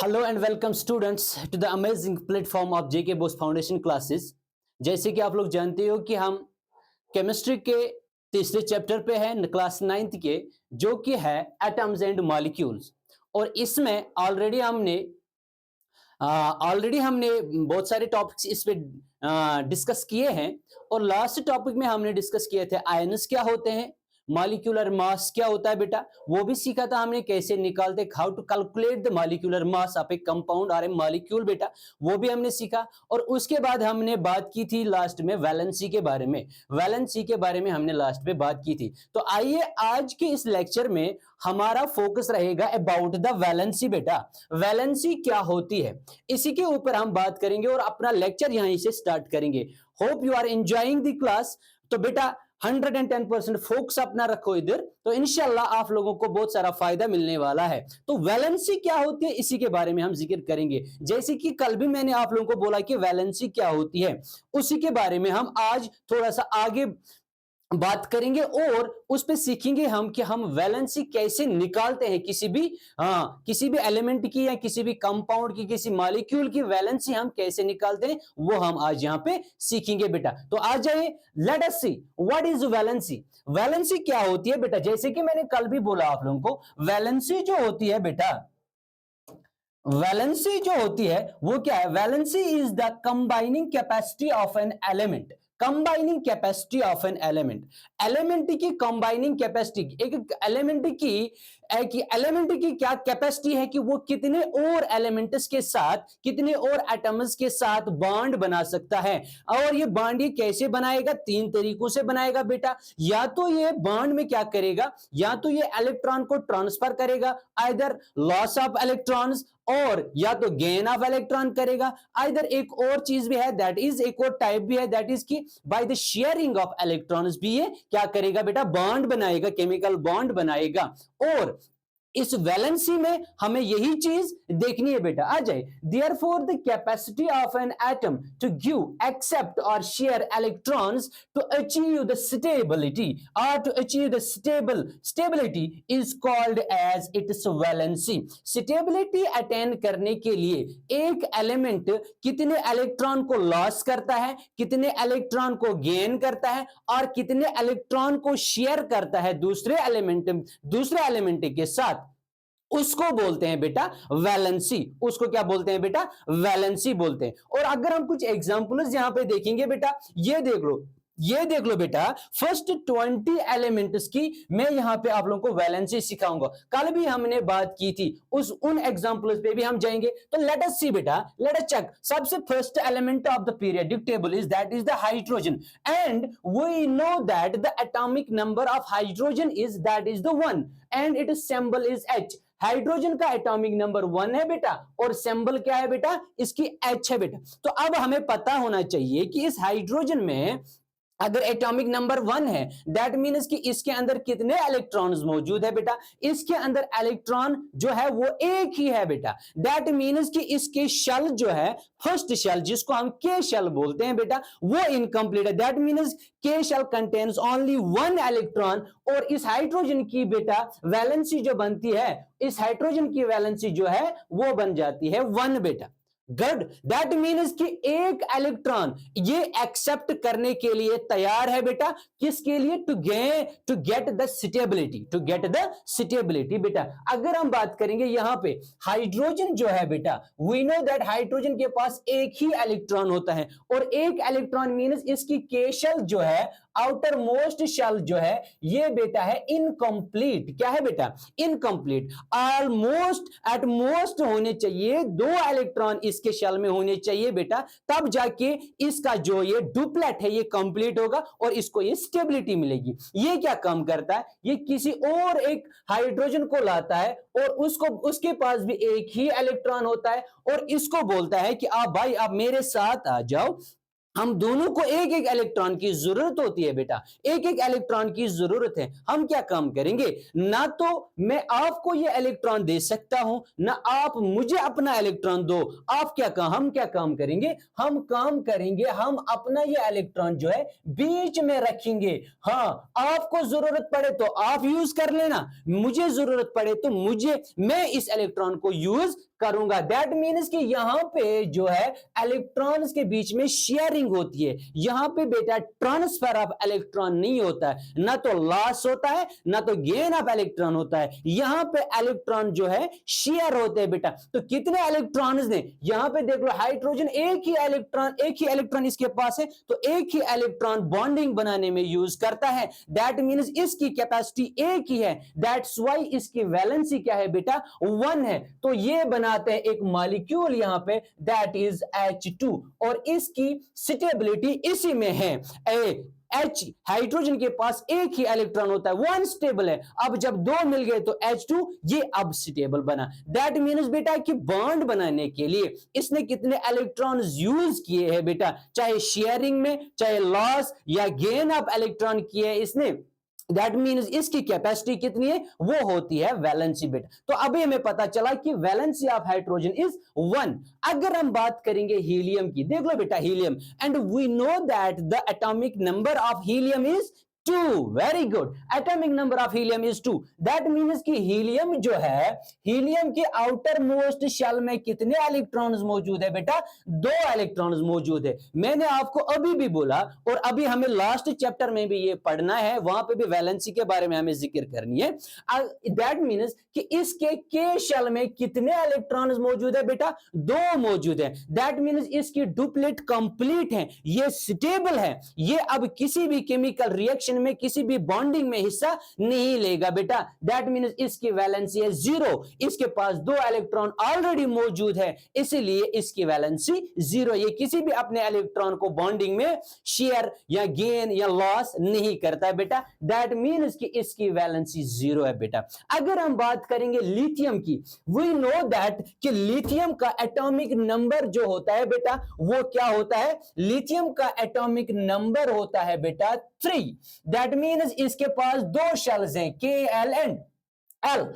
Hello and welcome students to the amazing platform of JK Bose foundation classes. जैसे कि आप लोग जानते हो कि हम केमिस्ट्री के तीसरे चैप्टर पे हैं, क्लास 9th के, जो कि है एटम्स एंड मॉलिक्यूल्स। और इसमें ऑलरेडी हमने बहुत सारे टॉपिक्स इस पे डिस्कस किए हैं। और लास्ट टॉपिक में हमने डिस्कस किए थे आयन्स क्या होते हैं, मॉलिक्यूलर मास क्या होता है बेटा, वो भी सीखा था हमने, कैसे निकालते, how to calculate the molecular mass of a compound और ए मॉलिक्यूल बेटा, वो भी हमने सीखा। और उसके बाद हमने बात की थी लास्ट में वैलेंसी के बारे में, वैलेंसी के बारे में हमने लास्ट में बात की थी। तो आइए आज के इस लेक्चर में हमारा फोकस रहेगा अबाउट द वैलेंसी बेटा, वैलेंसी क्या होती है, इसी के ऊपर हम बात करेंगे और अपना लेक्चर यहीं से स्टार्ट करेंगे। Hope you are enjoying the class. तो बेटा 110% फोकस अपना रखो इधर, तो इंशाल्लाह आप लोगों को बहुत सारा फायदा मिलने वाला है। तो वैलेंसी क्या होती है इसी के बारे में हम जिक्र करेंगे। जैसे कि कल भी मैंने आप लोगों को बोला कि वैलेंसी क्या होती है, उसी के बारे में हम आज थोड़ा सा आगे बात करेंगे और उस पे सीखेंगे हम कि हम वैलेंसी कैसे निकालते हैं, किसी भी एलिमेंट की या किसी भी कंपाउंड की, किसी मॉलिक्यूल की वैलेंसी हम कैसे निकालते हैं, वो हम आज यहां पे सीखेंगे बेटा। तो आ जाइए, late us see what is valency. Valency क्या होती है बेटा, जैसे कि मैंने कल भी बोला आप लोगों को, वैलेंसी जो होती है बेटा, वैलेंसी जो होती है वो क्या है, valency is the combining capacity of an element, combining capacity of an element, element की कंबाइनिंग कैपेसिटी, एक एलिमेंट की क्या कैपेसिटी है कि वो कितने और एलिमेंट्स के साथ, कितने और एटम्स के साथ बॉन्ड बना सकता है। और ये बॉन्ड ये कैसे बनाएगा, तीन तरीकों से बनाएगा बेटा। या तो ये बॉन्ड में क्या करेगा, या तो ये इलेक्ट्रॉन को ट्रांसफर करेगा, आइदर लॉस ऑफ इलेक्ट्रॉन्स, और या तो गेन ऑफ इलेक्ट्रॉन करेगा। आइदर एक और चीज भी है, दैट इज एक और टाइप भी है, दैट इज की by the sharing of electrons भी ये क्या करेगा बेटा, बॉन्ड बनाएगा, केमिकल बॉन्ड बनाएगा। और इस वैलेंसी में हमें यही चीज देखनी है बेटा। आ जाए, therefore the capacity of an atom to give, accept और share electrons to achieve the stability, और to achieve the stability is called as its valency. Stability attain करने के लिए एक एलिमेंट कितने इलेक्ट्रॉन को लॉस करता है, कितने इलेक्ट्रॉन को गेन करता है, और कितने इलेक्ट्रॉन को शेयर करता है दूसरे एलिमेंट के साथ, उसको बोलते हैं बेटा वैलेंसी। उसको क्या बोलते हैं बेटा, वैलेंसी बोलते हैं। और अगर हम कुछ एग्जांपल्स यहां पे देखेंगे बेटा, ये देख लो बेटा, फर्स्ट 20 एलिमेंट्स की मैं यहां पे आप लोगों को वैलेंसी सिखाऊंगा। कल भी हमने बात की थी, उन एग्जांपल्स पे भी हम जाएंगे। तो लेट अस सी बेटा, लेट अस चेक। सबसे first element of the periodic table is that is the hydrogen, and we know that the atomic number of hydrogen is that is the 1 and its symbol is H। Hydrogen का atomic number 1 है बेटा, और symbol क्या है बेटा, इसकी H है बेटा। तो अब हमें पता होना चाहिए कि इस हाइड्रोजन में अगर एटॉमिक नंबर 1 है, दैट मीन्स कि इसके अंदर कितने इलेक्ट्रॉन्स मौजूद है बेटा, इसके अंदर इलेक्ट्रॉन जो है वो एक ही है बेटा। दैट मीन्स कि इसके शेल जो है, फर्स्ट शेल जिसको हम के शेल बोलते हैं बेटा, वो इनकम्प्लीट है। दैट मीन्स के शेल कंटेन्स ओनली 1 इलेक्ट्रॉन। और इस हाइड्रोजन की बेटा वैलेंसी जो बनती है, इस हाइड्रोजन की वैलेंसी जो है वो बन जाती है 1 बेटा। गुड, दैट मीन्स कि एक इलेक्ट्रॉन ये एक्सेप्ट करने के लिए तैयार है बेटा, किसके लिए, टू गेट द स्टेबिलिटी बेटा। अगर हम बात करेंगे यहां पे हाइड्रोजन जो है बेटा, वी नो दैट हाइड्रोजन के पास एक ही इलेक्ट्रॉन होता है, और एक इलेक्ट्रॉन मीन्स इसकी के शेल जो है, आउटर मोस्ट शेल जो है, ये बेटा है इनकम्प्लीट। क्या है बेटा, इनकम्प्लीट। ऑलमोस्ट एट मोस्ट होने चाहिए 2 इलेक्ट्रॉन इसके शेल में होने चाहिए बेटा, तब जाके इसका जो ये डुप्लेट है ये कंप्लीट होगा और इसको ये स्टेबिलिटी मिलेगी। ये क्या काम करता है, ये किसी और एक हाइड्रोजन को लाता है और उसके पास भी एक ही इलेक्ट्रॉन होता है, और इसको बोलता है कि आप भाई आप मेरे साथ आ जाओ, हम दोनों को एक एक इलेक्ट्रॉन की जरूरत होती है बेटा, एक एक इलेक्ट्रॉन की जरूरत है। हम क्या काम करेंगे, ना तो मैं आपको ये इलेक्ट्रॉन दे सकता हूं, ना आप मुझे अपना इलेक्ट्रॉन दो। हम क्या काम करेंगे, हम काम करेंगे, हम अपना ये इलेक्ट्रॉन जो है बीच में रखेंगे। हाँ, आपको जरूरत पड़े तो आप यूज कर लेना, मुझे जरूरत पड़े तो मैं इस इलेक्ट्रॉन को यूज करूंगा। दैट मीन्स कि यहां पे जो है इलेक्ट्रॉन्स के बीच में शेयरिंग होती है, यहां पे बेटा ट्रांसफर ऑफ इलेक्ट्रॉन नहीं होता है, ना तो लॉस होता है ना तो गेन ऑफ इलेक्ट्रॉन होता है, यहां पे इलेक्ट्रॉन जो है शेयर होते हैं बेटा। तो कितने इलेक्ट्रॉन्स ने, यहां पे देख लो हाइड्रोजन एक ही इलेक्ट्रॉन इसके पास है, तो एक ही इलेक्ट्रॉन बॉन्डिंग बनाने में यूज करता है। दैट मीन्स इसकी कैपेसिटी एक ही है, दैट्स व्हाई इसकी वैलेंसी क्या है बेटा 1 है। तो ये बनाते हैं एक मॉलिक्यूल यहां पे, दैट इज H2, और इसकी स्टेबिलिटी इसी में है। H हाइड्रोजन के पास एक ही इलेक्ट्रॉन होता है, वो अनस्टेबल है। अब जब दो मिल गए तो H2 ये अब स्टेबल बना। दैट मीन्स बेटा कि बॉन्ड बनाने के लिए इसने कितने इलेक्ट्रॉन यूज किए हैं बेटा, चाहे शेयरिंग में चाहे लॉस या गेन ऑफ इलेक्ट्रॉन किए हैं इसने। दैट मीन्स इसकी कैपेसिटी कितनी है, वो होती है वैलेंसी बेटा। तो अभी हमें पता चला कि वैलेंसी ऑफ हाइड्रोजन इज 1। अगर हम बात करेंगे हीलियम की, देख लो बेटा helium, and we know that the atomic number of helium is 2। Very good, atomic number of helium is 2। That means कि हीलियम जो है, हीलियम के आउटर मोस्ट शेल में कितने इलेक्ट्रॉन्स मौजूद है बेटा, 2 इलेक्ट्रॉन्स मौजूद है। मैंने आपको अभी भी बोला, और अभी हमें लास्ट चैप्टर में भी ये पढ़ना है, वहां पे भी वैलेंसी के बारे में हमें जिक्र करनी है। दैट मीन्स कि इसके के शेल में कितने इलेक्ट्रॉन्स मौजूद है बेटा, 2 मौजूद है। दैट मीन्स इसकी डुप्लेट कंप्लीट है, ये स्टेबल है, ये अब किसी भी केमिकल रिएक्शन में किसी भी बॉन्डिंग में हिस्सा नहीं लेगा बेटा। दैट मीन्स इसकी वैलेंसी है 0, इसके पास 2 इलेक्ट्रॉन ऑलरेडी मौजूद है, इसलिए इसकी वैलेंसी 0। ये किसी भी अपने इलेक्ट्रॉन को बॉन्डिंग में शेयर या गेन या लॉस नहीं करता है बेटा। दैट मीन्स कि इसकी वैलेंसी 0 है बेटा। अगर हम बात करेंगे लिथियम की, वी नो दैट कि लिथियम का एटॉमिक नंबर जो होता है बेटा, वो क्या होता है, लिथियम का एटॉमिक नंबर होता है बेटा 3। दैट मीन्स इसके पास 2 शेल्स हैं, Kl एंड L,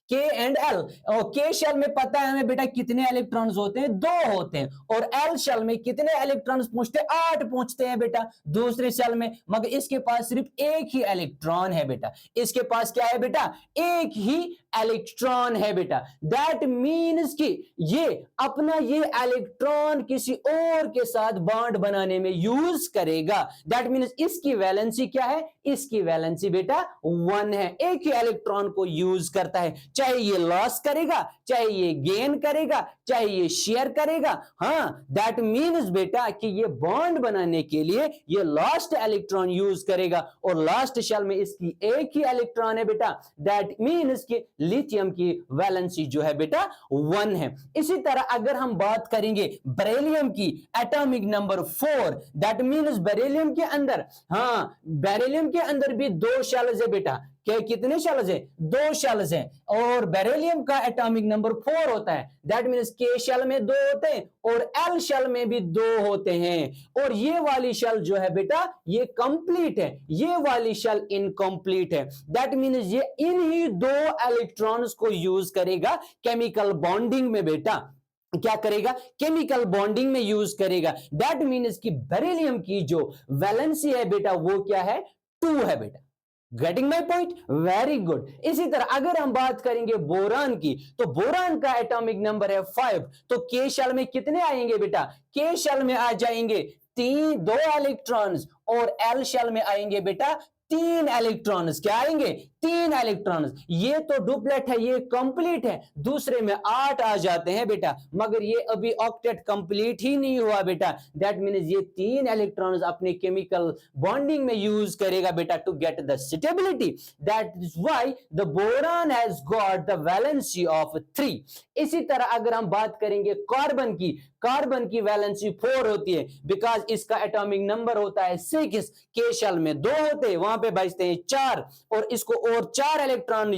के एंड एल। और के शेल में पता है हमें बेटा कितने इलेक्ट्रॉन्स होते हैं, 2 होते हैं। और एल शेल में कितने इलेक्ट्रॉन्स पहुंचते हैं, 8 पहुंचते हैं बेटा दूसरे शेल में। मगर इसके पास सिर्फ एक ही इलेक्ट्रॉन है बेटा, इसके पास क्या है बेटा, एक ही इलेक्ट्रॉन है बेटा। दैट मीन्स कि ये अपना ये इलेक्ट्रॉन किसी और के साथ बॉन्ड बनाने में यूज करेगा। दैट मीन्स इसकी वैलेंसी क्या है, इसकी वैलेंसी बेटा 1 है, एक ही इलेक्ट्रॉन को यूज करता है, चाहे ये लॉस करेगा चाहे ये गेन करेगा चाहे ये शेयर करेगा। हाँ, दैट मीन्स बेटा कि ये बॉन्ड बनाने के लिए ये लास्ट इलेक्ट्रॉन यूज करेगा, और लास्ट शेल में इसकी एक ही इलेक्ट्रॉन है बेटा। दैट मीन्स कि लिथियम की वैलेंसी जो है बेटा 1 है। इसी तरह अगर हम बात करेंगे बेरिलियम की, atomic number 4, that means beryllium के अंदर, हाँ बेरिलियम के अंदर भी 2 शेल्स है बेटा। क्या कितने शेल्स हैं, 2 शेल्स हैं, और बेरिलियम का एटॉमिक नंबर 4 होता है। दैट मीन्स के शेल में 2 होते हैं और एल शेल में भी 2 होते हैं। और ये वाली शेल जो है बेटा ये कंप्लीट है, ये वाली शेल इनकम्प्लीट है। दैट मीन्स ये इन्हीं 2 इलेक्ट्रॉन्स को यूज करेगा केमिकल बॉन्डिंग में बेटा, क्या करेगा, केमिकल बॉन्डिंग में यूज करेगा। दैट मीन्स कि बेरिलियम की जो वैलेंसी है बेटा वो क्या है, 2 है बेटा। Getting my point, very good. इसी तरह अगर हम बात करेंगे बोरान की, तो बोरान का एटॉमिक नंबर है 5। तो के शेल में कितने आएंगे बेटा, के शेल में आ जाएंगे 2 इलेक्ट्रॉन्स, और एल शेल में आएंगे बेटा 3 इलेक्ट्रॉन्स। क्या आएंगे, 3 इलेक्ट्रॉन्स। ये तो डुप्लेट है, ये कंप्लीट है, दूसरे में 8 आ जाते हैं बेटा, मगर ये अभी ऑक्टेट कंप्लीट ही नहीं हुआ बेटा। दैट मीन्स ये 3 इलेक्ट्रॉन्स अपने केमिकल बॉन्डिंग में यूज करेगा बेटा to get the stability. That is why the boron has got the valency of 3। इसी तरह अगर हम बात करेंगे कार्बन की, कार्बन की वैलेंसी 4 होती है, बिकॉज इसका एटॉमिक नंबर होता है 6। के शेल में 2 होते हैं, वहां पे बचते हैं 4, और इसको और 4 इलेक्ट्रॉन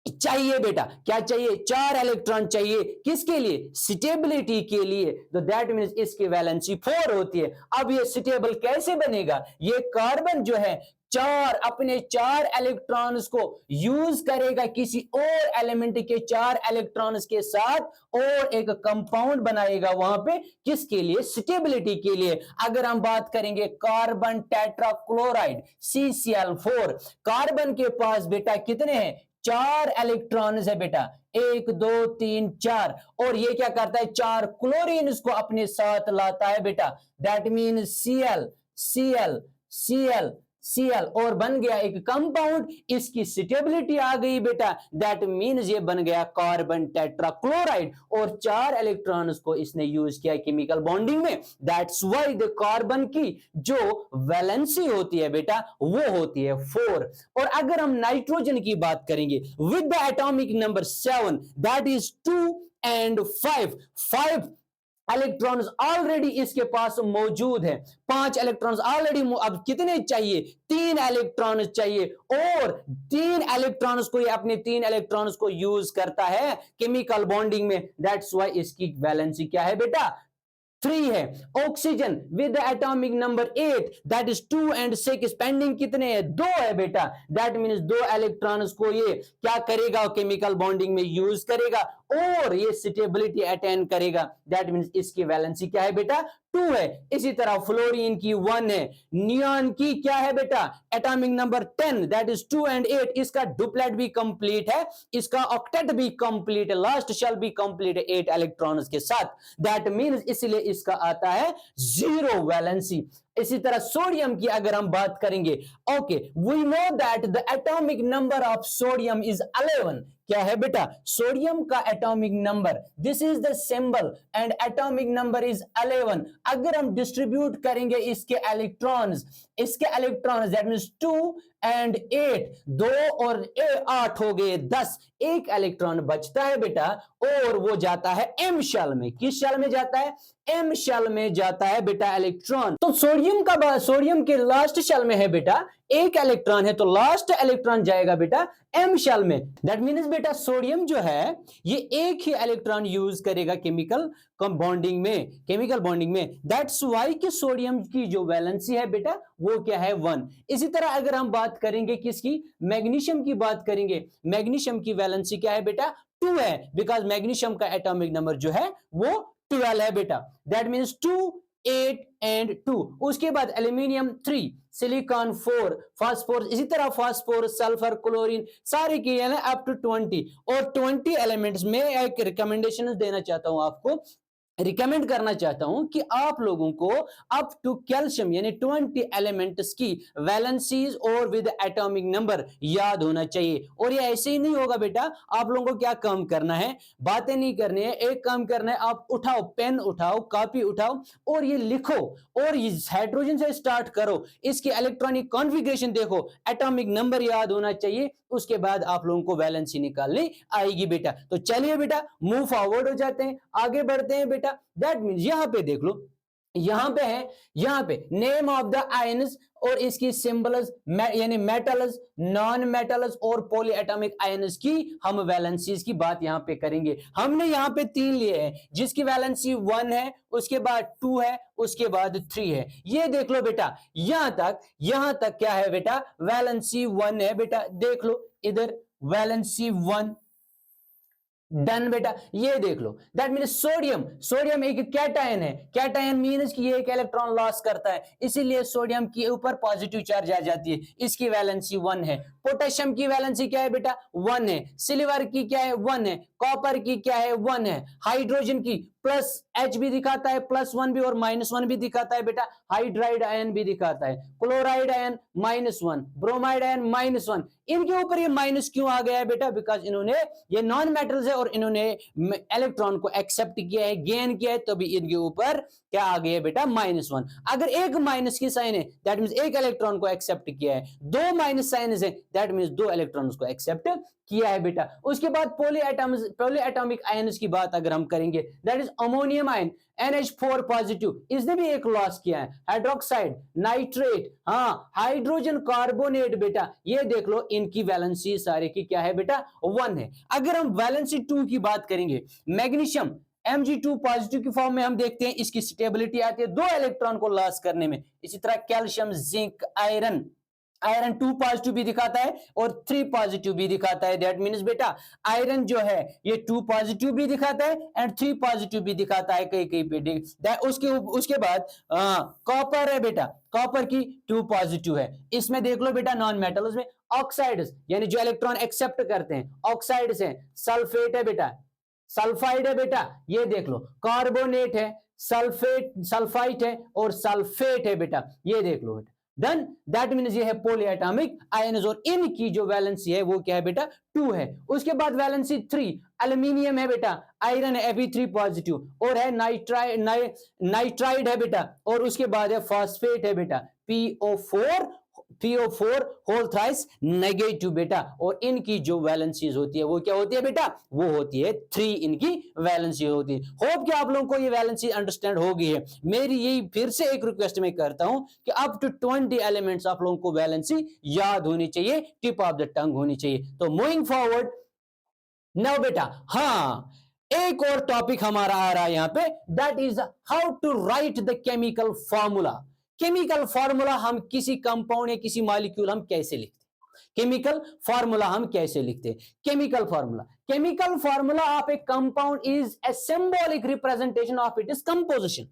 चाहिए बेटा। क्या चाहिए, 4 इलेक्ट्रॉन चाहिए, किसके लिए, स्टेबिलिटी के लिए। तो दैट मीन्स इसकी वैलेंसी 4 होती है। अब ये स्टेबल कैसे बनेगा, ये कार्बन जो है अपने 4 इलेक्ट्रॉन्स को यूज करेगा किसी और एलिमेंट के 4 इलेक्ट्रॉन्स के साथ, और एक कंपाउंड बनाएगा वहां पे, किसके लिए, स्टेबिलिटी के लिए। अगर हम बात करेंगे कार्बन टेट्राक्लोराइड CCl4, कार्बन के पास बेटा कितने हैं, 4 इलेक्ट्रॉन्स है बेटा, 1 2 3 4, और ये क्या करता है, 4 क्लोरीन इसको अपने साथ लाता है बेटा, that mean Cl Cl Cl Cl, और बन गया एक कंपाउंड, इसकी स्टेबिलिटी आ गई बेटा, दैट मीन्स ये बन गया कार्बन टेट्राक्लोराइड, और 4 इलेक्ट्रॉन्स को इसने यूज किया केमिकल बॉन्डिंग में, दैट्स व्हाई द कार्बन की जो वैलेंसी होती है बेटा वो होती है 4। और अगर हम नाइट्रोजन की बात करेंगे with the atomic number 7, that is 2 and 5 electrons already इसके पास मौजूद है, 5 इलेक्ट्रॉन्स ऑलरेडी, अब कितने चाहिए, 3 इलेक्ट्रॉन्स चाहिए, और 3 इलेक्ट्रॉन्स को, ये अपने 3 इलेक्ट्रॉन्स को यूज करता है केमिकल बॉन्डिंग में, दैट्स व्हाई इसकी वैलेंसी क्या है बेटा 3 है। Oxygen with atomic number 8, that is 2 and 6, pending कितने हैं, 2 है बेटा, दैट मीन्स 2 इलेक्ट्रॉन्स को ये क्या करेगा, केमिकल बॉन्डिंग में यूज करेगा, और ये स्टेबिलिटी अटेन करेगा, दैट मीन्स इसकी वैलेंसी क्या है बेटा 2 है। इसी तरह फ्लोरीन की 1 है, नियॉन की क्या है बेटा atomic number 10, that is 2 and 8, इसका डुप्लेट भी कंप्लीट है, इसका ऑक्टेट भी कंप्लीट है, लास्ट शेल भी कंप्लीट है 8 इलेक्ट्रॉन्स के साथ, दैट मीन्स इसलिए इसका आता है 0 वैलेंसी। इसी तरह सोडियम की अगर हम बात करेंगे, okay we know that the atomic number of sodium is 11, क्या है बेटा सोडियम का atomic number, this is the symbol and atomic number is 11। अगर हम डिस्ट्रीब्यूट करेंगे इसके इलेक्ट्रॉन्स दैट मींस 2 and 8, 2 और 8 हो गए 10, एक इलेक्ट्रॉन बचता है बेटा, और वो जाता है एम शेल में, किस शेल में जाता है, एम शेल में जाता है बेटा इलेक्ट्रॉन। तो सोडियम के लास्ट शेल में है बेटा एक इलेक्ट्रॉन है, तो लास्ट इलेक्ट्रॉन जाएगा बेटा एम शेल में, दैट मीन्स बेटा सोडियम जो है ये एक ही इलेक्ट्रॉन यूज करेगा केमिकल बॉन्डिंग में, दैट्स व्हाई कि सोडियम की जो वैलेंसी है बेटा वो क्या है 1। इसी तरह अगर हम बात करेंगे किसकी, मैग्नीशियम की बात करेंगे, मैग्नीशियम की वैलेंसी क्या है बेटा 2 है, बिकॉज मैग्नीशियम का एटॉमिक नंबर जो है वो 12 है बेटा, दैट मीन्स 2 8 and 2। उसके बाद एल्यूमिनियम 3, सिलिकॉन 4, फास्फोरस, इसी तरह फास्फोरस, सल्फर, क्लोरीन सारे की है ना अप टू 20, और 20 एलिमेंट्स में एक रिकमेंडेशन देना चाहता हूं आपको, रिकमेंड करना चाहता हूं कि आप लोगों को अप टू कैल्शियम यानी 20 एलिमेंट्स की वैलेंसीज और विद एटॉमिक नंबर याद होना चाहिए। और ये ऐसे ही नहीं होगा बेटा, आप लोगों को क्या काम करना है, बातें नहीं करनी है, एक काम करना है, आप उठाओ पेन उठाओ कॉपी उठाओ और ये लिखो, और ये हाइड्रोजन से स्टार्ट करो, इसकी इलेक्ट्रॉनिक कॉन्फ़िगरेशन देखो, एटॉमिक नंबर याद होना चाहिए, उसके बाद आप लोगों को वैलेंसी निकालनी आएगी बेटा। तो चलिए बेटा मूव फॉरवर्ड हो जाते हैं, आगे बढ़ते हैं बेटा। दैट मीन्स यहां पे देख लो, यहां पे है, यहां पे नेम ऑफ द आयन्स और इसकी सिंबल्स यानी मेटल्स, नॉन मेटल्स और पॉली एटॉमिक आयन्स की हम वैलेंसीज की बात यहां पे करेंगे। हमने यहां पे 3 लिए हैं, जिसकी वैलेंसी 1 है, उसके बाद 2 है, उसके बाद 3 है। ये देख लो बेटा, यहां तक क्या है बेटा, वैलेंसी 1 है बेटा, देख लो इधर वैलेंसी 1 डन बेटा। ये देख लो, दैट मीन सोडियम एक कैटायन है, कैटायन मीन्स कि ये एक इलेक्ट्रॉन लॉस करता है, इसीलिए सोडियम के ऊपर पॉजिटिव चार्ज आ जाती है, इसकी वैलेंसी 1 है। पोटेशियम की वैलेंसी क्या है बेटा 1 है, सिल्वर की क्या है 1 है, कॉपर की क्या है 1 है, हाइड्रोजन की प्लस H भी दिखाता है, +1 भी और -1 भी दिखाता है बेटा, हाइड्राइड आयन भी दिखाता है, क्लोराइड आयन -1, ब्रोमाइड आयन -1। इनके ऊपर ये माइनस क्यों आ गया है बेटा, बिकॉज इन्होंने ये नॉन मेटल्स है और इन्होंने इलेक्ट्रॉन को एक्सेप्ट किया है, गेन किया है, तो भी इनके ऊपर क्या आ गया है बेटा -1। अगर एक माइनस की साइन है दैट मींस एक इलेक्ट्रॉन को एक्सेप्ट किया है, 2 माइनस साइन है दैट मींस 2 इलेक्ट्रॉन्स को एक्सेप्ट किया है बेटा। उसके बाद पॉली एटॉमिक आयन्स की बात अगर हम करेंगे, that is ammonium ion NH4 positive, इसने भी एक लॉस किया है, हाइड्रोक्साइड, नाइट्रेट, हाँ हाइड्रोजन कार्बोनेट बेटा, ये देख लो इनकी वैलेंसी सारे की क्या है बेटा 1 है। अगर हम वैलेंसी 2 की बात करेंगे, मैग्नीशियम Mg2 पॉजिटिव की फॉर्म में हम देखते हैं, इसकी स्टेबिलिटी आती है 2 इलेक्ट्रॉन को लॉस करने में। इसी तरह calcium, zinc, iron iron 2 positive भी दिखाता है और 3 पॉजिटिव भी दिखाता है। दैट मीन्स बेटा आयरन जो है ये 2 पॉजिटिव भी दिखाता है एंड 3 पॉजिटिव भी दिखाता है कहीं कहीं पे। उसके बाद कॉपर है बेटा, कॉपर की 2 पॉजिटिव है। इसमें देख लो बेटा नॉन मेटल्स में ऑक्साइड्स यानी जो इलेक्ट्रॉन एक्सेप्ट करते हैं ऑक्साइड्स हैं, सल्फेट है बेटा, सल्फाइड है बेटा, ये देख लो कार्बोनेट है, सल्फेट सल्फाइट है और सल्फेट है बेटा, ये देख लो बेटा। देन दैट मीन्स ये है पॉलीएटॉमिक आयन्स और इनकी जो वैलेंसी है वो क्या है बेटा 2 है। उसके बाद वैलेंसी 3 एल्यूमिनियम है बेटा, आयरन है Fe3 पॉजिटिव और है नाइट्राइड है बेटा और उसके बाद है फॉस्फेट है बेटा PO4 होल थ्राइस नेगेटिव बेटा। और इनकी जो वैलेंसीज होती है वो क्या होती है बेटा, वो होती है 3 इनकी वैलेंसी होती है। होप कि आप लोगों को ये वैलेंसी अंडरस्टैंड हो गई है। मेरी यही फिर से एक रिक्वेस्ट मैं करता हूं कि अप टू 20 एलिमेंट्स आप लोगों को वैलेंसी याद होनी चाहिए, टिप ऑफ द टंग होनी चाहिए। तो मूविंग फॉरवर्ड नाउ बेटा, हाँ एक और टॉपिक हमारा आ रहा है यहां पे, that is how to write the chemical formula. Chemical formula हम किसी कंपाउंड या किसी मॉलिक्यूल हम कैसे लिखते हैं, केमिकल फॉर्मूला हम कैसे लिखते हैं। Chemical formula of a compound is a symbolic representation of it is composition.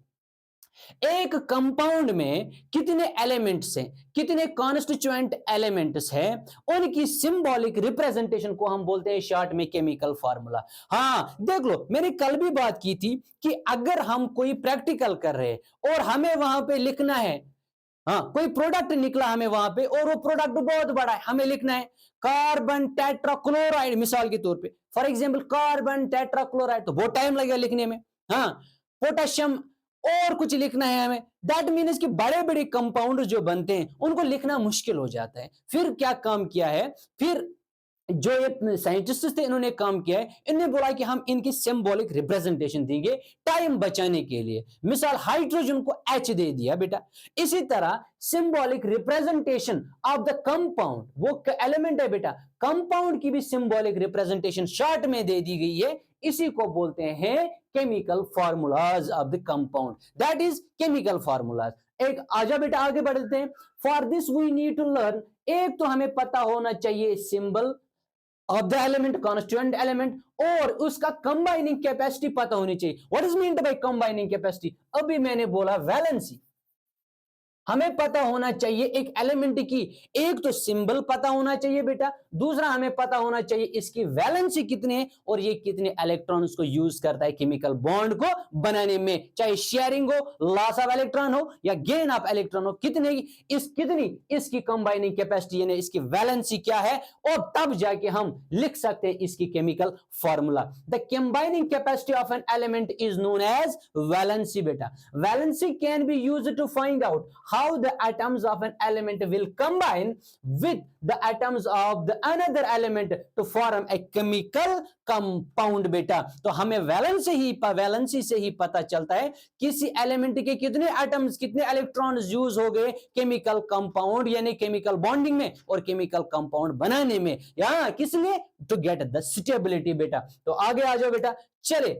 एक कंपाउंड में कितने एलिमेंट्स हैं, कितने कॉन्स्टिट्यूएंट एलिमेंट्स हैं, उनकी सिंबॉलिक रिप्रेजेंटेशन को हम बोलते हैं शॉर्ट में केमिकल फार्मूला। हाँ देख लो, मैंने कल भी बात की थी कि अगर हम कोई प्रैक्टिकल कर रहे हैं और हमें वहां पे लिखना है, हाँ कोई प्रोडक्ट निकला हमें वहां पे और वो प्रोडक्ट बहुत बड़ा है, हमें लिखना है कार्बन टेट्राक्लोराइड मिसाल के तौर पे, फॉर एग्जांपल कार्बन टेट्राक्लोराइड, तो बहुत टाइम लगेगा लिखने में। हाँ पोटेशियम और कुछ लिखना है हमें, दैट मीन्स कि बड़े बड़े कंपाउंड जो बनते हैं उनको लिखना मुश्किल हो जाता है। फिर क्या काम किया है, फिर जो ये साइंटिस्ट थे इन्होंने काम किया है, इन्होंने बोला कि हम इनकी सिंबॉलिक रिप्रेजेंटेशन देंगे टाइम बचाने के लिए। मिसाल हाइड्रोजन को H दे दिया बेटा, इसी तरह symbolic representation of the compound, वो एलिमेंट है बेटा, कंपाउंड की भी सिंबॉलिक रिप्रेजेंटेशन शॉर्ट में दे दी गई है, इसी को बोलते हैं chemical formulas of the compound, that is chemical formulas. एक आजा बेटा आगे बढ़ते हैं। For this we need to learn, एक तो हमें पता होना चाहिए symbol of the element, constituent element, और उसका कंबाइनिंग कैपेसिटी पता होनी चाहिए। What is meant by combining capacity, अभी मैंने बोला वैलेंसी, हमें पता होना चाहिए एक एलिमेंट की, एक तो सिंबल पता होना चाहिए बेटा, दूसरा हमें पता होना चाहिए इसकी वैलेंसी कितनी है और ये कितने इलेक्ट्रॉन्स को यूज करता है केमिकल बॉन्ड को बनाने में, चाहे शेयरिंग हो, लॉस ऑफ इलेक्ट्रॉन हो या गेन ऑफ इलेक्ट्रॉन हो, कितनी इसकी कंबाइनिंग कैपेसिटी यानी इसकी वैलेंसी क्या है, और तब जाके हम लिख सकते हैं इसकी chemical formula. The combining capacity of an element is known as valency बेटा। Valency can be used to find out how the atoms of an element will combine with the atoms of the another element to form a chemical compound बेटा। तो हमें valency से ही पता चलता है किसी element के कितने एटम्स, कितने इलेक्ट्रॉन्स यूज हो गए केमिकल कंपाउंड यानी केमिकल बॉन्डिंग में और केमिकल कंपाउंड बनाने में, या किस लिए, टू गेट द स्टेबिलिटी बेटा। तो आगे आ जाओ बेटा, चले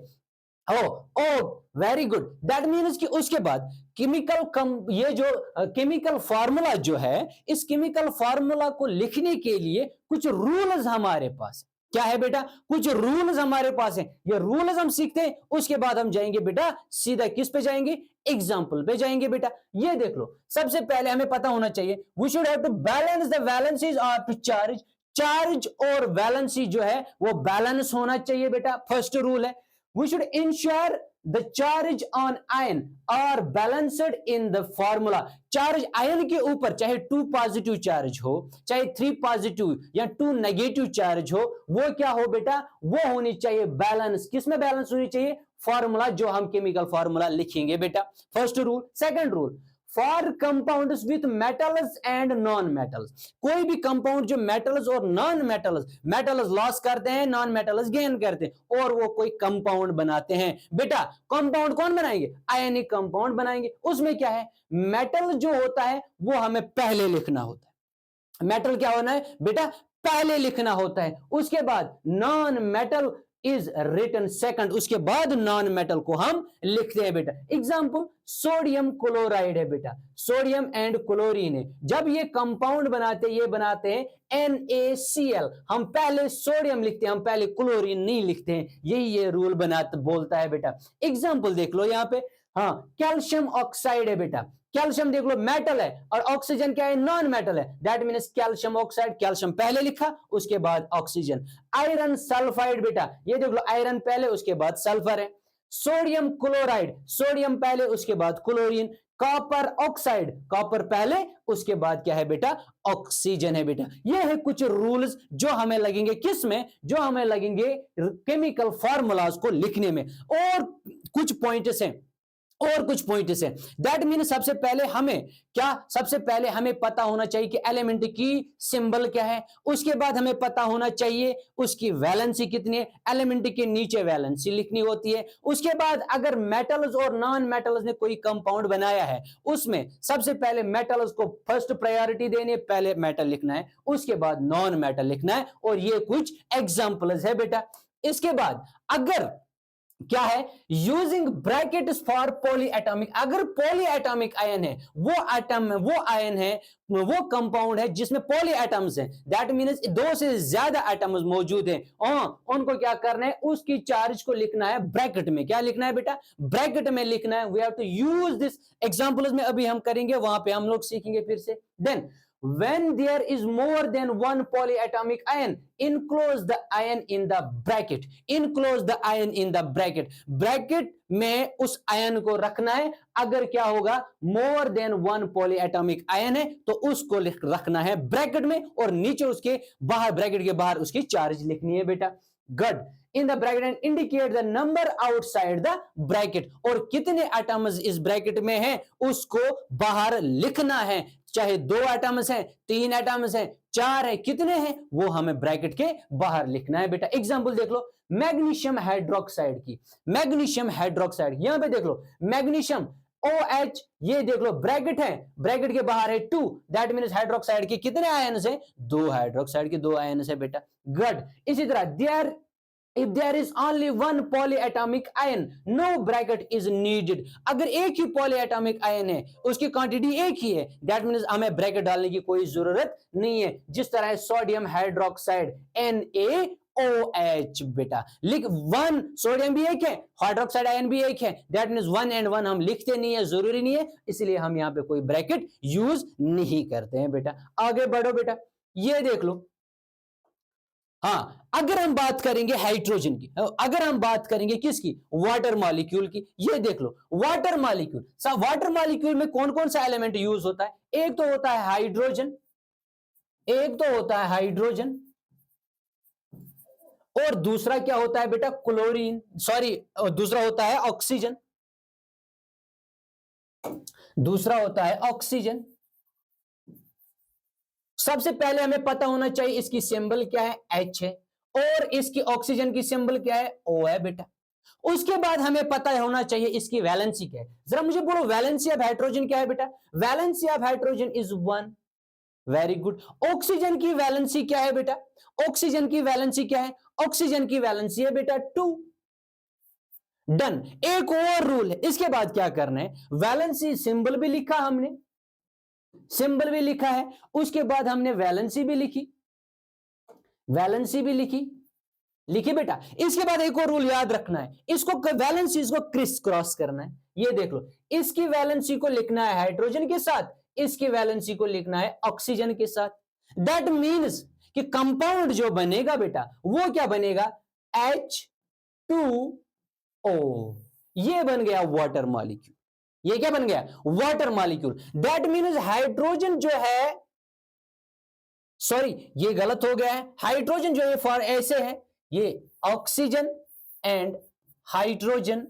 वेरी गुड, दैट मीन्स कि उसके बाद ये जो केमिकल फार्मूला जो है, इस केमिकल फार्मूला को लिखने के लिए कुछ रूल्स हमारे पास क्या है बेटा, कुछ रूल्स हमारे पास हैं। ये रूल्स हम सीखते हैं, उसके बाद हम जाएंगे बेटा सीधा किस पे जाएंगे, एग्जाम्पल पे जाएंगे बेटा। ये देख लो, सबसे पहले हमें पता होना चाहिए we should have to balance the valencies और टू चार्ज और वैलेंसी जो है वो बैलेंस होना चाहिए बेटा, फर्स्ट रूल है। We should ensure the charge on ion are balanced in the formula। Charge ion के ऊपर चाहे 2 पॉजिटिव चार्ज हो, चाहे 3 पॉजिटिव या 2 नेगेटिव चार्ज हो, वो क्या हो बेटा, वो होनी चाहिए बैलेंस। किसमें बैलेंस होनी चाहिए, फॉर्मूला जो हम केमिकल फॉर्मूला लिखेंगे बेटा, first rule. Second rule, for compounds with metals and non metals, कोई भी कंपाउंड जो मेटल्स और नॉन मेटल्स लॉस करते हैं, नॉन मेटल्स गेन करते हैं और वो कोई कंपाउंड बनाते हैं बेटा। कंपाउंड कौन बनाएंगे, आयनिक कंपाउंड बनाएंगे। उसमें क्या है, मेटल जो होता है वो हमें पहले लिखना होता है, मेटल क्या होना है बेटा, पहले लिखना होता है। उसके बाद non metal is written second, उसके बाद नॉन मेटल को हम लिखते हैं बेटा। एग्जांपल सोडियम क्लोराइड है बेटा, सोडियम एंड क्लोरीन है। जब ये कंपाउंड बनाते हैं, ये बनाते हैं NaCl। हम पहले सोडियम लिखते हैं, हम पहले क्लोरीन नहीं लिखते हैं। यही ये रूल बनाता बोलता है बेटा। एग्जाम्पल देख लो यहाँ पे, हाँ, कैल्शियम ऑक्साइड है बेटा। कैल्शियम देख लो मेटल है और ऑक्सीजन क्या है, नॉन मेटल है। That means calcium oxide, calcium पहले लिखा उसके बाद ऑक्सीजन। आयरन सल्फाइड बेटा, ये देख लो आयरन पहले उसके बाद सल्फर है। सोडियम क्लोराइड, सोडियम पहले उसके बाद क्लोरीन। कॉपर ऑक्साइड, कॉपर पहले उसके बाद क्या है बेटा, ऑक्सीजन है बेटा। ये है कुछ रूल्स जो हमें लगेंगे किस में, जो हमें लगेंगे केमिकल फार्मूलाज को लिखने में। और कुछ पॉइंट्स हैं, और कुछ पॉइंट्स हैं। दैट मीन सबसे पहले हमें क्या, सबसे पहले हमें पता होना चाहिए कि एलिमेंट की सिंबल क्या है। उसके बाद हमें पता होना चाहिए उसकी वैलेंसी कितनी है, एलिमेंट के नीचे वैलेंसी लिखनी होती है। उसके बाद अगर मेटल्स और नॉन मेटल्स ने कोई कंपाउंड बनाया है, उसमें सबसे पहले मेटल्स को फर्स्ट प्रायोरिटी देनी है, पहले मेटल लिखना है, उसके बाद नॉन मेटल लिखना है। और ये कुछ एग्जांपल्स है बेटा। इसके बाद अगर क्या है, यूजिंग ब्रैकेट्स फॉर पॉलीएटॉमिक, अगर पॉलीएटॉमिक आयन है, वो एटम, वो आयन है, वो कंपाउंड है जिसमें पॉली एटम्स हैं, दैट मीन्स दो से ज्यादा एटम्स मौजूद हैं, और उनको क्या करना है, उसकी चार्ज को लिखना है ब्रैकेट में। क्या लिखना है बेटा, ब्रैकेट में लिखना है। We have to use this examples में अभी हम करेंगे, वहां पे हम लोग सीखेंगे फिर से। Then when there is more than one polyatomic ion, enclose the ion in the bracket, enclose the ion in the bracket, bracket में उस आयन को रखना है। अगर क्या होगा, more than one polyatomic ion है तो उसको रखना है ब्रैकेट में, और नीचे उसके बाहर, ब्रैकेट के बाहर उसकी चार्ज लिखनी है बेटा। Good, in the bracket and indicate the number outside the bracket, और कितने एटम्स इस ब्रैकेट में हैं उसको बाहर लिखना है। चाहे 2 एटम्स हैं, 3 एटम्स हैं, 4 है, कितने हैं वो हमें ब्रैकेट के बाहर लिखना है बेटा। एग्जांपल देख लो मैग्नीशियम हाइड्रोक्साइड की, मैग्नीशियम हाइड्रोक्साइड, यहां पे देख लो मैग्नीशियम OH, ये देख लो ब्रैकेट है, ब्रैकेट के बाहर है 2, दैट मीन्स हाइड्रोक्साइड के कितने आयन है, 2 हाइड्रोक्साइड के 2 आयन है बेटा। गुड, इसी तरह there if there is only one polyatomic ion, no bracket is needed, अगर एक ही polyatomic ion है, उसकी क्वांटिटी एक ही है, that means हमें ब्रैकेट डालने की कोई जरूरत नहीं है। जिस तरह सोडियम हाइड्रोक्साइड NaOH बेटा, लिख 1, सोडियम भी एक है, हाइड्रोक्साइड आयन भी एक है, दैट मीन्स 1 and 1 हम लिखते नहीं है, जरूरी नहीं है, इसलिए हम यहां पे कोई ब्रैकेट यूज नहीं करते हैं बेटा। आगे बढ़ो बेटा, ये देख लो, हाँ, अगर हम बात करेंगे हाइड्रोजन की, अगर हम बात करेंगे किसकी, वाटर मॉलिक्यूल की, ये देख लो वाटर मॉलिक्यूल। वाटर मॉलिक्यूल में कौन कौन सा एलिमेंट यूज होता है, एक तो होता है हाइड्रोजन, एक तो होता है हाइड्रोजन, और दूसरा क्या होता है बेटा, क्लोरीन, सॉरी, दूसरा होता है ऑक्सीजन, दूसरा होता है ऑक्सीजन। सबसे पहले हमें पता होना चाहिए इसकी सिंबल क्या है, H है, और इसकी ऑक्सीजन की सिंबल क्या है, O है बेटा। उसके बाद हमें पता होना चाहिए इसकी वैलेंसी क्या है। जरा मुझे बोलो वैलेंसी ऑफ हाइड्रोजन क्या है बेटा, valency of hydrogen is 1, very good. Oxygen की वैलेंसी क्या है बेटा, ऑक्सीजन की वैलेंसी क्या है, ऑक्सीजन की वैलेंसी है बेटा 2। डन, एक और रूल है, इसके बाद क्या करना है, वैलेंसी सिंबल भी लिखा हमने, सिंबल भी लिखा है, उसके बाद हमने वैलेंसी भी लिखी, वैलेंसी भी लिखी, लिखी बेटा। इसके बाद एक और रूल याद रखना है, इसको वैलेंसी को क्रिस क्रॉस करना है। ये देख लो, इसकी वैलेंसी को लिखना है हाइड्रोजन के साथ, इसकी वैलेंसी को लिखना है ऑक्सीजन के साथ। दैट मीन्स कि कंपाउंड जो बनेगा बेटा वो क्या बनेगा, H2O, ये बन गया वाटर मॉलिक्यूल। ये क्या बन गया, water molecule. That means hydrogen जो है, सॉरी ये गलत हो गया है, हाइड्रोजन जो है फॉर ऐसे है, ये oxygen and hydrogen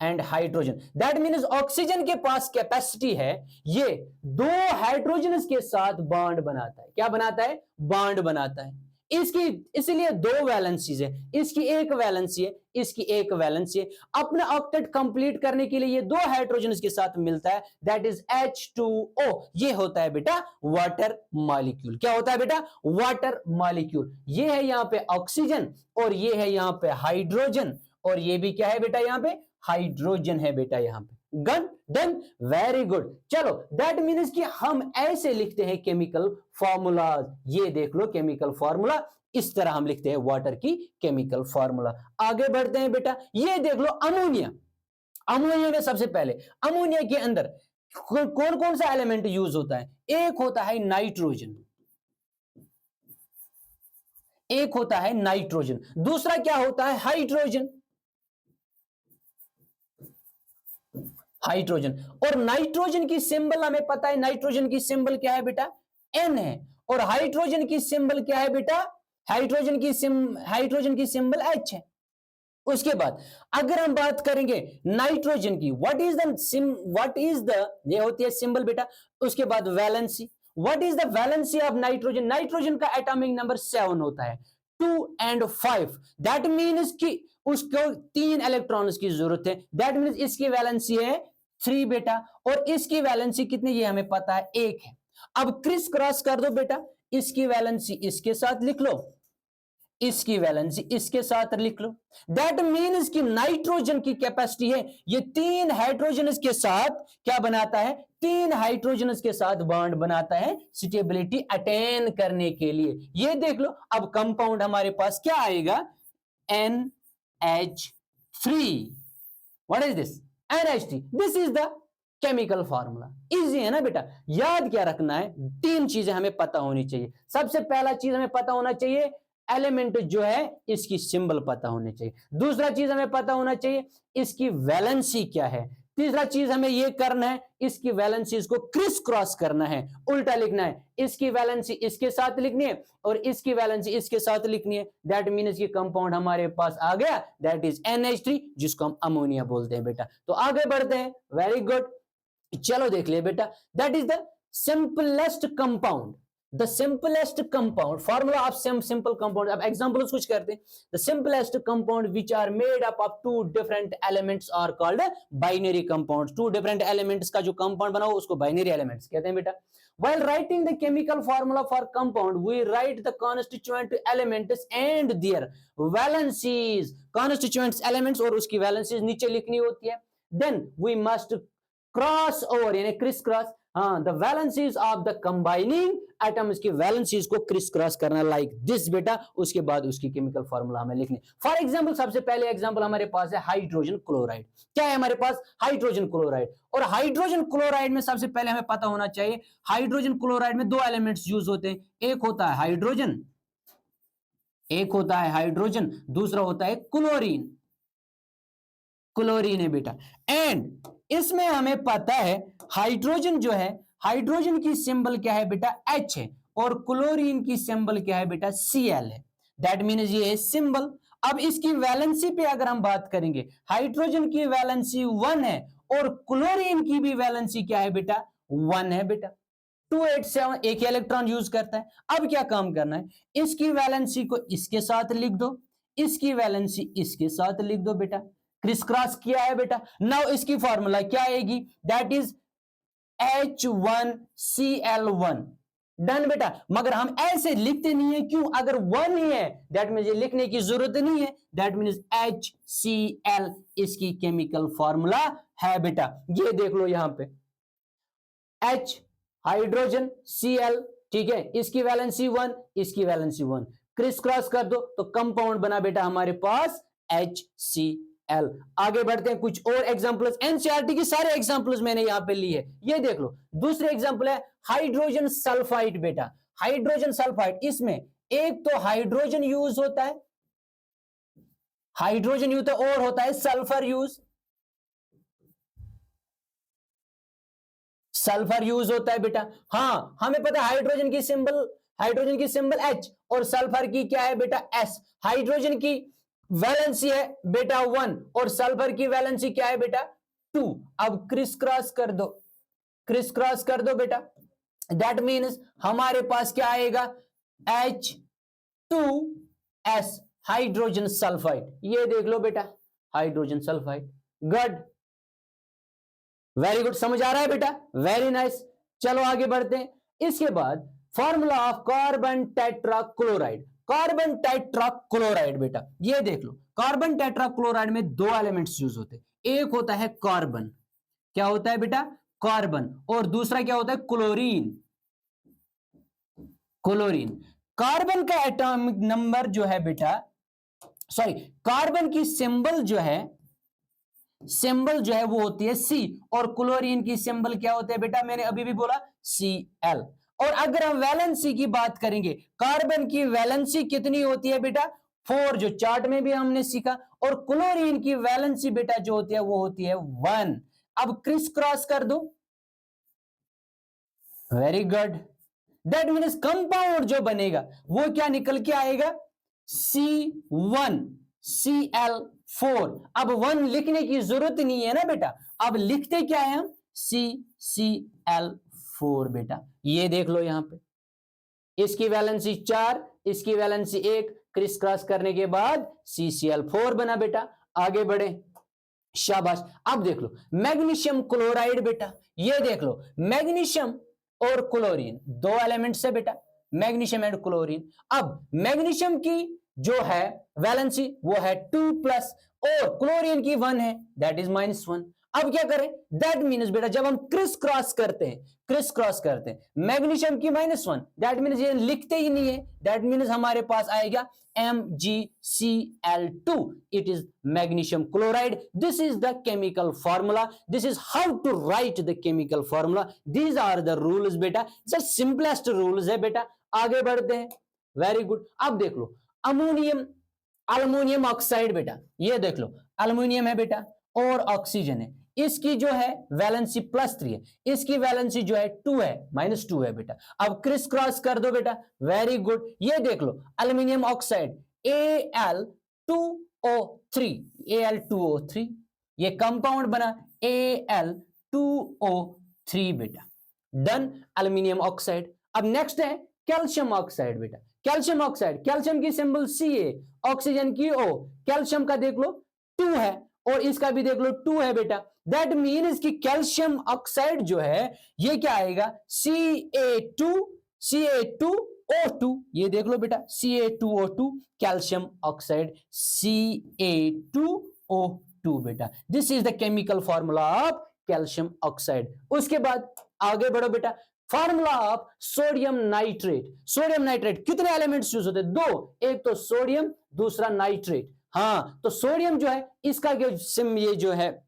and hydrogen. That means oxygen के पास कैपेसिटी है, ये 2 हाइड्रोजन के साथ बॉन्ड बनाता है। क्या बनाता है, बॉन्ड बनाता है। इसकी इसलिए 2 वैलेंसीज है, इसकी एक वैलेंसी है, इसकी एक वैलेंसी है। अपना ऑक्टेट कंप्लीट करने के लिए ये 2 हाइड्रोजन के साथ मिलता है, दैट इज H2O। ये होता है बेटा वाटर मॉलिक्यूल। क्या होता है बेटा, वाटर मॉलिक्यूल। ये है यहां पे ऑक्सीजन, और ये है यहां पे हाइड्रोजन, और ये भी क्या है बेटा, यहां पे हाइड्रोजन है बेटा यहां पे। Gun done, very good. चलो दैट मीन्स कि हम ऐसे लिखते हैं केमिकल फॉर्मूलाज। ये देख लो केमिकल फॉर्मूला, इस तरह हम लिखते हैं वाटर की केमिकल फॉर्मूला। आगे बढ़ते हैं बेटा, ये देख लो अमोनिया। अमोनिया में सबसे पहले, अमोनिया के अंदर कौन कौन सा एलिमेंट यूज होता है? एक होता है नाइट्रोजन, एक होता है नाइट्रोजन, दूसरा क्या होता है? हाइड्रोजन। हाइड्रोजन और नाइट्रोजन की सिंबल हमें पता है, नाइट्रोजन की सिंबल क्या है बेटा? एन है। और हाइड्रोजन की सिंबल क्या है बेटा? हाइड्रोजन की सिंबल एच है। उसके बाद अगर हम बात करेंगे नाइट्रोजन की, व्हाट इज द, ये होती है सिंबल बेटा। उसके बाद valency, what is the valency of nitrogen? Nitrogen का एटॉमिक नंबर 7 होता है, 2 and 5। दैट मीन्स कि उसको 3 इलेक्ट्रॉन्स की जरूरत है। दैट मीन्स इसकी वैलेंसी है 3 बेटा, और इसकी वैलेंसी कितनी ये हमें पता है, 1 है। अब क्रिस क्रॉस कर दो बेटा, इसकी वैलेंसी इसके साथ लिख लो, इसकी वैलेंसी इसके साथ लिख लो। दैट मीन्स कि नाइट्रोजन की कैपेसिटी है, ये 3 हाइड्रोजन के साथ क्या बनाता है? 3 हाइड्रोजन के साथ बॉन्ड बनाता है स्टेबिलिटी अटेन करने के लिए। ये देख लो। अब कंपाउंड हमारे पास क्या आएगा? NH3। What is this? NH3। This is the chemical formula. Easy है ना बेटा? याद क्या रखना है? 3 चीजें हमें पता होनी चाहिए। सबसे पहला चीज हमें पता होना चाहिए, एलिमेंट जो है इसकी सिंबल पता होनी चाहिए। दूसरा चीज हमें पता होना चाहिए इसकी वैलेंसी क्या है। तीसरा चीज हमें यह करना है, इसकी वैलेंसी इसको क्रिस क्रॉस करना है, उल्टा लिखना है। इसकी वैलेंसी इसके साथ लिखनी है और इसकी वैलेंसी इसके साथ लिखनी है। दैट मीन्स कि कंपाउंड हमारे पास आ गया, दैट इज NH3, जिसको हम अमोनिया बोलते हैं बेटा। तो आगे बढ़ते हैं। Very good. चलो देख लिया बेटा, that is the simplest compound. The simplest compound, formula of simple compound. अब एग्जांपल कुछ करते हैं। The simplest compound which are made up of 2 different elements are called binary compounds. 2 different elements का जो कंपाउंड बना हो उसको बाइनरी एलिमेंट्स कहते हैं बेटा। While writing the chemical formula for compound, we write the constituent elements and their valencies. Constituent elements और उसकी valencies नीचे लिखनी होती है। Then we must cross over यानी क्रिस क्रॉस, हाँ, the valencies of the combining atoms की valencies को क्रिस क्रॉस करना लाइक दिस बेटा। उसके बाद उसकी केमिकल फॉर्मूला हमें लिखनी। फॉर एग्जांपल सबसे पहले एग्जांपल हमारे पास है हाइड्रोजन क्लोराइड। क्या है हमारे पास? Hydrogen chloride. और हाइड्रोजन क्लोराइड में सबसे पहले हमें पता होना चाहिए, हाइड्रोजन क्लोराइड में 2 एलिमेंट्स यूज होते हैं। एक होता है हाइड्रोजन, एक होता है हाइड्रोजन, दूसरा होता है क्लोरीन। क्लोरीन है बेटा। एंड इसमें हमें पता है हाइड्रोजन जो है, हाइड्रोजन की सिंबल क्या है बेटा? H है, और क्लोरीन की सिंबल क्या है बेटा? Cl है। दैट मीन्स ये है सिंबल। अब इसकी वैलेंसी पे अगर हम बात करेंगे, हाइड्रोजन की वैलेंसी 1 है और क्लोरीन की भी वैलेंसी क्या है बेटा? 1 है बेटा। 287 एक इलेक्ट्रॉन यूज करता है। अब क्या काम करना है, इसकी वैलेंसी को इसके साथ लिख दो, इसकी वैलेंसी इसके साथ लिख दो बेटा। क्रिस क्रॉस किया है बेटा। नाउ इसकी फॉर्मूला क्या आएगी? That is H1Cl1। डन बेटा। मगर हम ऐसे लिखते नहीं है, क्यों? अगर 1 ही है दैट मीन्स ये लिखने की जरूरत नहीं है। दैट मीन्स HCl इसकी केमिकल फॉर्मूला है बेटा। ये देख लो यहां पे H हाइड्रोजन, Cl, ठीक है, इसकी वैलेंसी 1, इसकी वैलेंसी 1, क्रिस क्रॉस कर दो तो कंपाउंड बना बेटा हमारे पास HCl। आगे बढ़ते हैं, कुछ और एग्जांपल्स। एनसीईआरटी की सारे एग्जांपल्स मैंने यहां पे ली है। ये देख लो। दूसरे एग्जांपल है हाइड्रोजन सल्फाइड बेटा। हाइड्रोजन सल्फाइड, इसमें एक तो हाइड्रोजन यूज होता है, हाइड्रोजन यूज और होता है सल्फर यूज। सल्फर यूज होता है बेटा। हाँ, हमें पता है हाइड्रोजन की सिंबल H और सल्फर की क्या है बेटा? S। हाइड्रोजन की वैलेंसी है बेटा 1 और सल्फर की वैलेंसी क्या है बेटा? 2। अब क्रिस क्रॉस कर दो, क्रिस क्रॉस कर दो बेटा। दैट मीन्स हमारे पास क्या आएगा? H2S hydrogen sulphide. ये देख लो बेटा, hydrogen sulphide. Good, very good. समझ आ रहा है बेटा? Very nice. चलो आगे बढ़ते हैं। इसके बाद formula of carbon tetrachloride. Carbon tetrachloride बेटा, ये देख लो। कार्बन टेट्राक्लोराइड में 2 एलिमेंट्स यूज होते हैं। एक होता है कार्बन, क्या होता है बेटा, कार्बन, और दूसरा क्या होता है, क्लोरीन। क्लोरीन, कार्बन का एटॉमिक नंबर जो है बेटा, सॉरी, कार्बन की सिंबल जो है वो होती है सी, और क्लोरीन की सिंबल क्या होती है बेटा, मैंने अभी भी बोला Cl। और अगर हम वैलेंसी की बात करेंगे, कार्बन की वैलेंसी कितनी होती है बेटा, 4, जो चार्ट में भी हमने सीखा, और क्लोरीन की वैलेंसी बेटा जो होती है वो होती है 1। अब क्रिस क्रॉस कर दो, very good, that means compound जो बनेगा वो क्या निकल के आएगा, C1Cl4। अब 1 लिखने की जरूरत नहीं है ना बेटा, अब लिखते क्या है हम, CCl4 बेटा। ये देख लो यहां पे, इसकी वैलेंसी 4, इसकी वैलेंसी 1, क्रिस क्रॉस करने के बाद CCl4 बना बेटा। आगे बढ़े, शाबाश। अब देख लो मैग्नीशियम क्लोराइड बेटा, ये देख लो मैग्नीशियम और क्लोरीन दो एलिमेंट्स है बेटा, मैग्नीशियम एंड क्लोरीन। अब मैग्नीशियम की जो है वैलेंसी वो है 2+, और क्लोरीन की 1 है, दैट इज -1। अब क्या करें, दैट मीन्स बेटा जब हम क्रिस क्रॉस करते हैं मैग्नीशियम की -1, दैट मीन्स ये लिखते ही नहीं है, दैट मीन्स हमारे पास आएगा MgCl2, it is magnesium chloride। this is the chemical formula, this is how to write the chemical formula, these are the rules बेटा, just simplest rules है बेटा। आगे बढ़ते हैं, वेरी गुड। अब देख लो अल्युमिनियम ऑक्साइड बेटा, ये देख लो अल्युमिनियम है बेटा और ऑक्सीजन है, इसकी जो है वैलेंसी +3 है, इसकी वैलेंसी जो है 2 है, -2 है बेटा। अब क्रिस क्रॉस कर दो बेटा, वेरी गुड। ये देख लो अल्युमिनियम ऑक्साइड Al2O3, ये कंपाउंड बना Al2O3 बेटा, डन, अल्युमिनियम ऑक्साइड। अब नेक्स्ट है कैल्शियम ऑक्साइड बेटा, कैल्शियम ऑक्साइड, कैल्शियम की सिंबल Ca, ऑक्सीजन की O, कैल्शियम का देख लो 2 है और इसका भी देख लो 2 है बेटा, दैट मीन्स कि कैल्शियम ऑक्साइड जो है ये क्या आएगा, Ca2O2, ये देख लो बेटा Ca2O2, कैल्शियम ऑक्साइड Ca2O2 बेटा, this is the chemical formula of calcium oxide. उसके बाद आगे बढ़ो बेटा, formula of sodium nitrate. Sodium nitrate कितने एलिमेंट्स यूज होते हैं, 2, एक तो सोडियम, दूसरा नाइट्रेट। हाँ, तो सोडियम जो है इसका ये जो है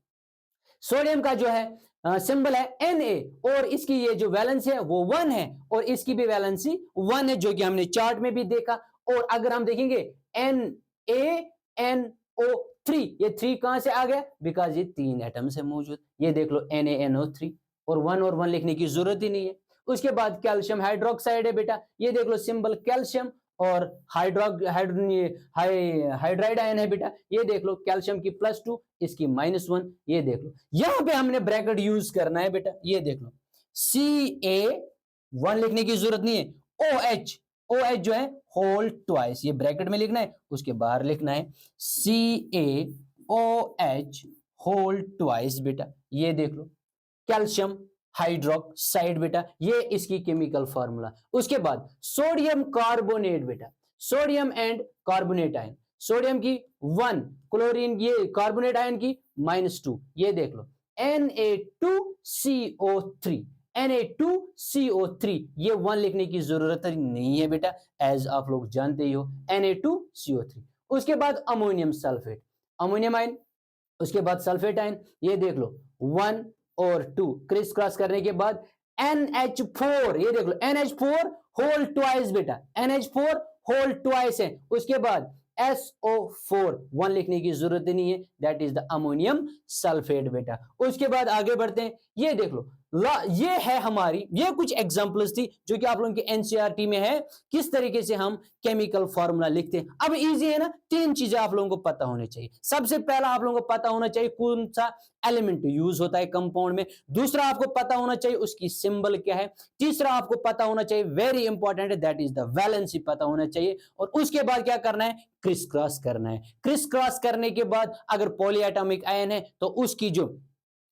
सोडियम का जो है सिंबल है Na, और इसकी ये जो वैलेंसी है वो 1 है, और इसकी भी वैलेंसी 1 है, जो कि हमने चार्ट में भी देखा। और अगर हम देखेंगे NaNO3, ये 3 कहां से आ गया, बिकॉज ये 3 एटम से मौजूद, ये देख लो NaNO3, और 1 लिखने की जरूरत ही नहीं है। उसके बाद कैल्शियम हाइड्रोक्साइड है बेटा, ये देख लो सिंबल कैल्शियम, और हाइड्राइड आयन है बेटा, ये देख लो कैल्शियम की +2, इसकी -1, ये देख लो। यहां पे हमने ब्रैकेट यूज करना है बेटा, ये देख लो Ca1 लिखने की जरूरत नहीं है, OH जो है होल ट्वाइस, ये ब्रैकेट में लिखना है, उसके बाहर लिखना है CaOH होल ट्वाइस बेटा, ये देख लो कैल्शियम हाइड्रोक्साइड बेटा, ये इसकी केमिकल फार्मूला। उसके बाद सोडियम कार्बोनेट बेटा, sodium and carbonate ion, sodium की 1, क्लोरीन ये कार्बोनेट आयन की -2, ये देख लो Na2CO3, ये 1 लिखने की जरूरत नहीं है बेटा, एज आप लोग जानते ही हो Na2CO3। उसके बाद अमोनियम सल्फेट, अमोनियम आयन, उसके बाद सल्फेट आयन, ये देख लो 1 और 2, क्रिस क्रॉस करने के बाद NH4, ये देख लो NH4 होल ट्वाइस बेटा, NH4 होल ट्वाइस है। उसके बाद SO4, 1 लिखने की जरूरत नहीं है, that is the ammonium sulphate बेटा। उसके बाद आगे बढ़ते हैं, ये देख लो ये है हमारी, ये कुछ एग्जांपल्स थी जो कि आप लोगों के एनसीईआरटी में है, किस तरीके से हम केमिकल फार्मूला लिखते हैं। अब इजी है ना, 3 चीजें आप लोगों को पता होनी चाहिए। सबसे पहला आप लोगों को पता होना चाहिए कौन सा एलिमेंट यूज होता है कंपाउंड में, दूसरा आपको पता होना चाहिए उसकी सिंबल क्या है, तीसरा आपको पता होना चाहिए, वेरी इंपॉर्टेंट है, दैट इज द वैलेंसी पता होना चाहिए। और उसके बाद क्या करना है, क्रिस क्रॉस करना है। क्रिस क्रॉस करने के बाद अगर पॉलीएटॉमिक आयन है तो उसकी जो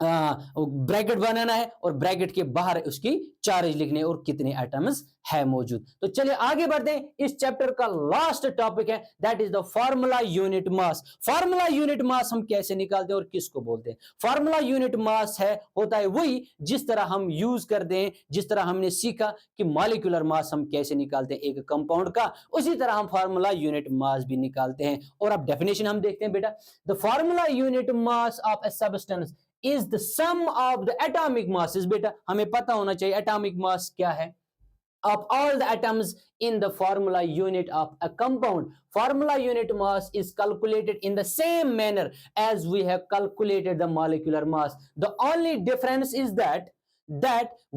ब्रैकेट बनाना है और ब्रैकेट के बाहर उसकी चार्ज लिखने और कितने एटम्स है मौजूद। तो चलिए आगे बढ़ते हैं। इस चैप्टर का लास्ट टॉपिक है that is the formula unit mass. Formula unit मास हम कैसे निकालते हैं और किसको बोलते हैं? फार्मूला यूनिट मास है होता है वही जिस तरह हम यूज करते हैं, जिस तरह हमने सीखा कि मॉलिक्यूलर मास हम कैसे निकालते हैं एक कंपाउंड का, उसी तरह हम फार्मूला यूनिट मास भी निकालते हैं। और अब डेफिनेशन हम देखते हैं बेटा। The formula unit mass of a substance is the sum of the atomic masses। बेटा हमें पता होना चाहिए atomic mass क्या है, of all the atoms in the formula unit of a compound। Formula unit mass is calculated in the same manner as we have calculated the molecular mass। The only difference is that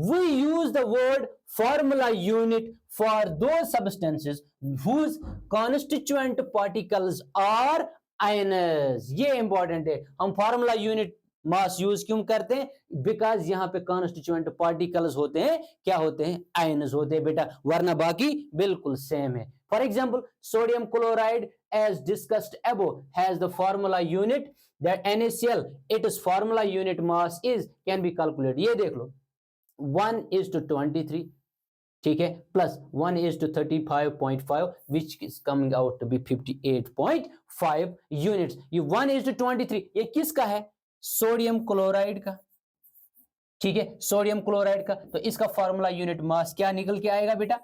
we use the word formula unit for those substances whose constituent particles are ions। ये important है, हम formula unit mass use क्यों करते हैं? Because यहां पे constituent particles होते हैं, क्या होते हैं? आयन्स होते हैं बेटा, वरना बाकी बिल्कुल सेम है। For example sodium chloride as discussed above has the formula unit that NaCl, it is formula unit mass is can be calculated. ये देख लो 1:23, ठीक है, plus 1:35.5 which is coming out to be 58.5 units. ये 1:23 ये किसका है? सोडियम क्लोराइड का, ठीक है, सोडियम क्लोराइड का। तो इसका फार्मूला यूनिट मास क्या निकल के आएगा बेटा?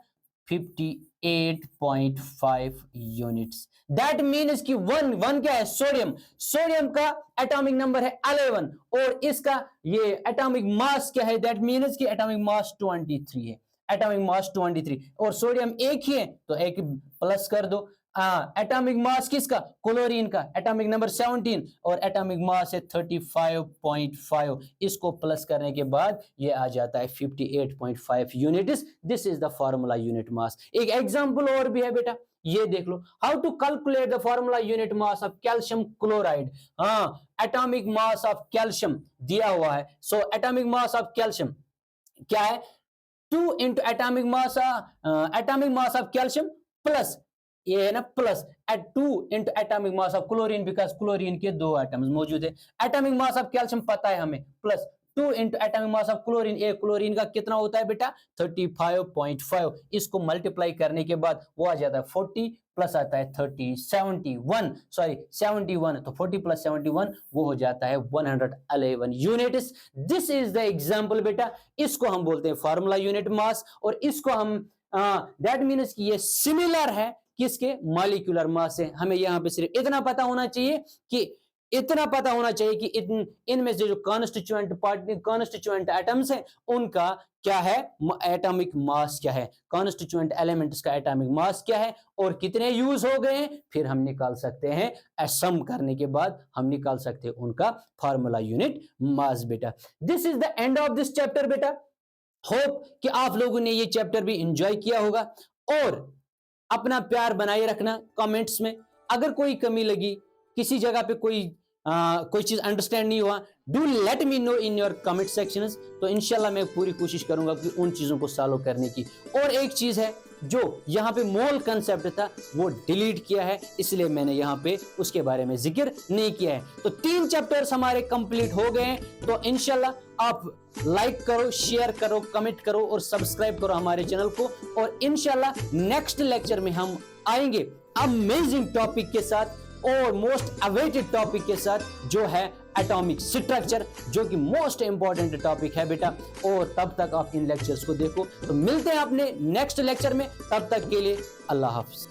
58.5 यूनिट्स। दैट मीन्स कि वन क्या है? सोडियम। सोडियम का एटॉमिक नंबर है 11 और इसका ये एटॉमिक मास क्या है? दैट मीन्स कि एटॉमिक मास 23 है। एटॉमिक मास 23 और सोडियम एक ही है तो एक प्लस कर दो। एटॉमिक मास किसका? क्लोरीन का, एटॉमिक नंबर 17 और एटॉमिक मास है 35.5। इसको प्लस करने के बाद ये आ जाता है 58.5 units. This is the formula unit mass. एक एग्जांपल और भी है बेटा, ये देख लो। How to calculate the formula unit mass of calcium chloride. Atomic mass of calcium दिया हुआ है। So atomic mass of calcium क्या है? 2 into atomic mass of calcium plus ये है ना प्लस एट 2 into atomic mass of chlorine, because chlorine के 2 एटम्स मौजूद है। एटॉमिक मास ऑफ कैल्शियम पता है हमें, plus 2 into atomic mass of chlorine. ये क्लोरीन का कितना होता है बेटा? 35.5। इसको मल्टीप्लाई करने के बाद वो आ जाता है 40 प्लस आता है 30 71 तो 40 प्लस 71 वो हो जाता है 111 units. This is the example बेटा। इसको हम बोलते हैं फार्मूला यूनिट मास और इसको हम दैट मीन्स कि ये सिमिलर है किसके? मॉलिक्यूलर मास से। हमें यहां पे सिर्फ इतना पता होना चाहिए कि इनमें से जो कॉन्स्टिट्यूएंट एटम्स हैं उनका क्या है? एटॉमिक मास क्या है? कॉन्स्टिट्यूएंट एलिमेंट्स का एटॉमिक मास क्या है और कितने यूज हो गए हैं, फिर हम निकाल सकते हैं। सम करने के बाद हम निकाल सकते हैं उनका फार्मूला यूनिट मास बेटा। This is the end of this chapter बेटा। होप कि आप लोगों ने ये चैप्टर भी एंजॉय किया होगा और अपना प्यार बनाए रखना कमेंट्स में। अगर कोई कमी लगी, किसी जगह पे कोई चीज अंडरस्टैंड नहीं हुआ, do let me know in your comment sections. तो इंशाल्लाह मैं पूरी कोशिश करूंगा कि उन चीजों को सॉल्व करने की। और एक चीज है जो यहाँ पे मोल कंसेप्ट था वो डिलीट किया है, इसलिए मैंने यहाँ पे उसके बारे में जिक्र नहीं किया है। तो 3 चैप्टर्स हमारे कंप्लीट हो गए हैं। तो इंशाल्लाह आप लाइक करो, शेयर करो, कमेंट करो और सब्सक्राइब करो हमारे चैनल को। और इंशाल्लाह नेक्स्ट लेक्चर में हम आएंगे अमेजिंग टॉपिक के साथ और मोस्ट अवेटेड टॉपिक के साथ, जो है एटॉमिक स्ट्रक्चर, जो कि मोस्ट इंपॉर्टेंट टॉपिक है बेटा। और तब तक आप इन लेक्चर्स को देखो। तो मिलते हैं अपने नेक्स्ट लेक्चर में, तब तक के लिए अल्लाह हाफिज।